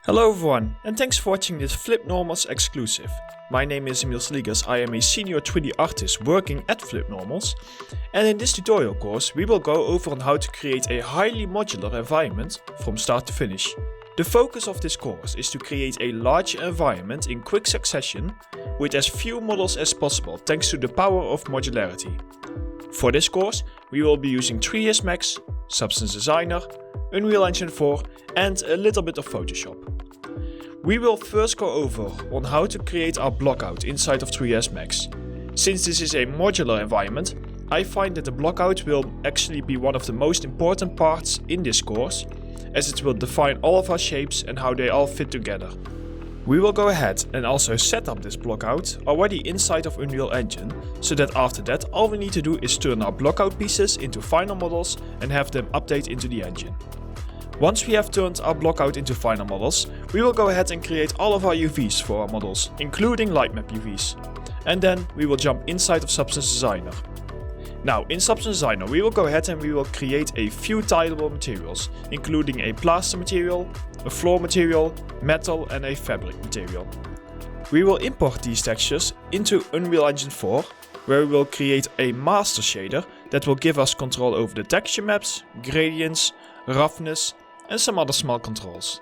Hello everyone, and thanks for watching this FlippedNormals exclusive. My name is Emil Sligas, I am a senior 3D artist working at FlippedNormals, and in this tutorial course we will go over on how to create a highly modular environment from start to finish. The focus of this course is to create a large environment in quick succession with as few models as possible thanks to the power of modularity. For this course we will be using 3ds Max, Substance Designer, Unreal Engine 4 and a little bit of Photoshop. We will first go over on how to create our blockout inside of 3ds Max. Since this is a modular environment, I find that the blockout will actually be one of the most important parts in this course, as it will define all of our shapes and how they all fit together. We will go ahead and also set up this blockout already inside of Unreal Engine, so that after that all we need to do is turn our blockout pieces into final models and have them update into the engine. Once we have turned our blockout into final models, we will go ahead and create all of our UVs for our models, including light map UVs. And then we will jump inside of Substance Designer. Now in Substance Designer we will go ahead and we will create a few tileable materials, including a plaster material, a floor material, metal and a fabric material. We will import these textures into Unreal Engine 4, where we will create a master shader that will give us control over the texture maps, gradients, roughness and some other small controls.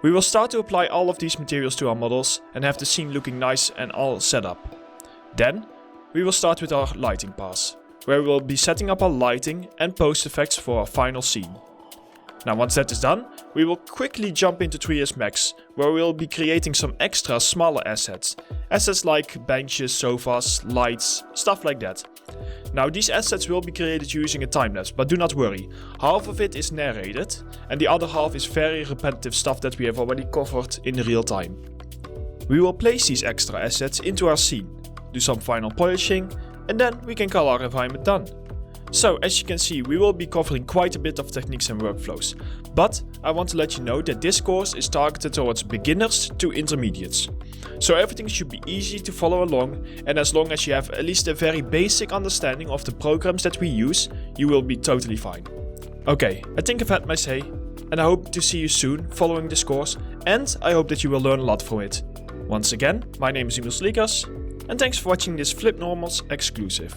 We will start to apply all of these materials to our models and have the scene looking nice and all set up. Then we will start with our lighting pass, where we will be setting up our lighting and post effects for our final scene. Now once that is done, we will quickly jump into 3ds Max, where we will be creating some extra smaller assets. Assets like benches, sofas, lights, stuff like that. Now these assets will be created using a time-lapse, but do not worry, half of it is narrated and the other half is very repetitive stuff that we have already covered in real time. We will place these extra assets into our scene, do some final polishing and then we can call our environment done. So as you can see, we will be covering quite a bit of techniques and workflows, but I want to let you know that this course is targeted towards beginners to intermediates. So everything should be easy to follow along, and as long as you have at least a very basic understanding of the programs that we use, you will be totally fine. Okay, I think I've had my say, and I hope to see you soon following this course, and I hope that you will learn a lot from it. Once again, my name is Emil Sligas, and thanks for watching this FlippedNormals exclusive.